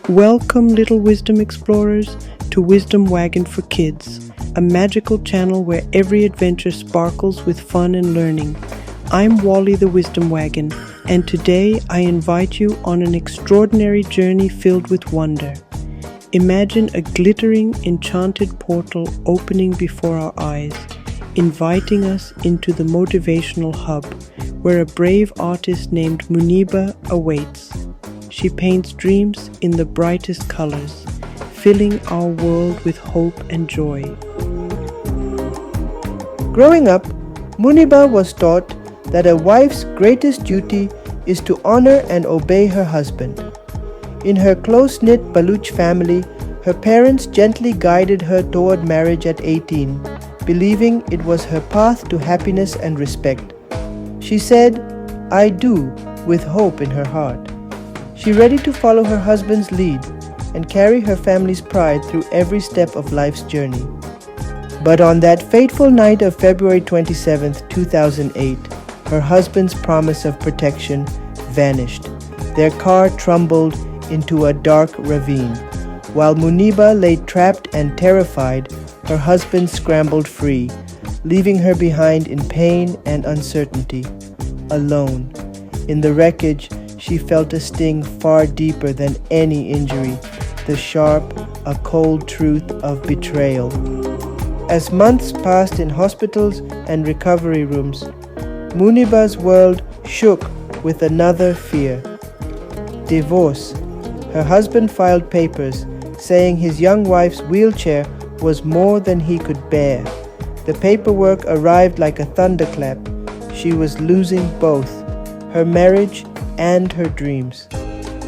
Welcome, little wisdom explorers, to Wisdom Wagon for Kids, a magical channel where every adventure sparkles with fun and learning. I'm Wally the Wisdom Wagon, and today I invite you on an extraordinary journey filled with wonder. Imagine a glittering, enchanted portal opening before our eyes, inviting us into the Motivational Hub, where a brave artist named Muniba awaits. She paints dreams in the brightest colors, filling our world with hope and joy. Growing up, Muniba was taught that a wife's greatest duty is to honor and obey her husband. In her close-knit Baluch family, her parents gently guided her toward marriage at 18, believing it was her path to happiness and respect. She said, "I do," with hope in her heart. She ready to follow her husband's lead and carry her family's pride through every step of life's journey. But on that fateful night of February 27, 2008, her husband's promise of protection vanished. Their car tumbled into a dark ravine. While Muniba lay trapped and terrified, her husband scrambled free, leaving her behind in pain and uncertainty. Alone. In the wreckage, she felt a sting far deeper than any injury, the sharp, a cold truth of betrayal. As months passed in hospitals and recovery rooms, Muniba's world shook with another fear. Divorce. Her husband filed papers saying his young wife's wheelchair was more than he could bear. The paperwork arrived like a thunderclap. She was losing both, her marriage and her dreams.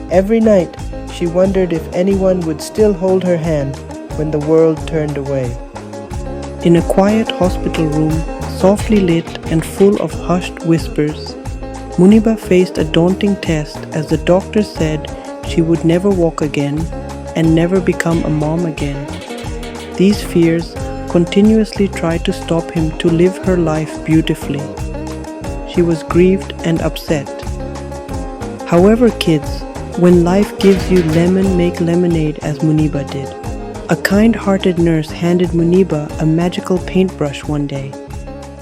Every night, she wondered if anyone would still hold her hand when the world turned away. In a quiet hospital room, softly lit and full of hushed whispers, Muniba faced a daunting test as the doctor said she would never walk again and never become a mom again. These fears continuously tried to stop him to live her life beautifully. She was grieved and upset. However, kids, when life gives you lemon, make lemonade, as Muniba did. A kind-hearted nurse handed Muniba a magical paintbrush one day,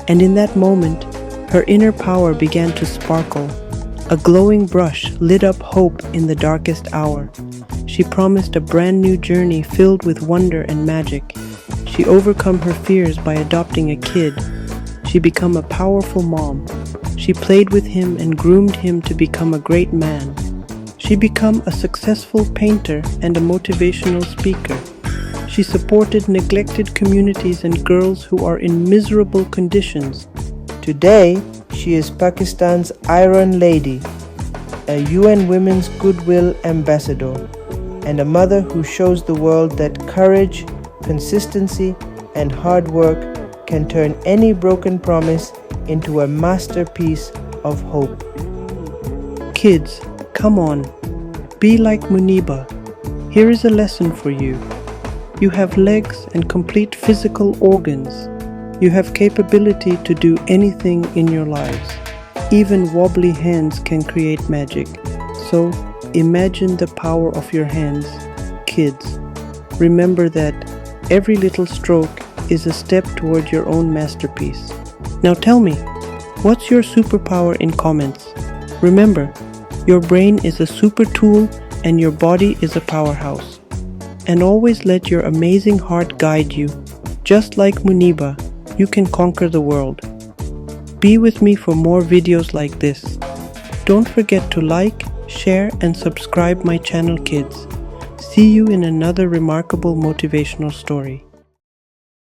and in that moment, her inner power began to sparkle. A glowing brush lit up hope in the darkest hour. She promised a brand new journey filled with wonder and magic. She overcome her fears by adopting a kid. She became a powerful mom. She played with him and groomed him to become a great man. She became a successful painter and a motivational speaker. She supported neglected communities and girls who are in miserable conditions. Today, she is Pakistan's Iron Lady, a UN Women's Goodwill Ambassador, and a mother who shows the world that courage, consistency, and hard work can turn any broken promise into a masterpiece of hope. Kids, come on, be like Muniba. Here is a lesson for you. You have legs and complete physical organs. You have capability to do anything in your lives. Even wobbly hands can create magic. So imagine the power of your hands. Kids, remember that every little stroke is a step toward your own masterpiece. Now tell me, what's your superpower in comments? Remember, your brain is a super tool and your body is a powerhouse. And always let your amazing heart guide you. Just like Muniba, you can conquer the world. Be with me for more videos like this. Don't forget to like, share, and subscribe my channel, kids. See you in another remarkable motivational story.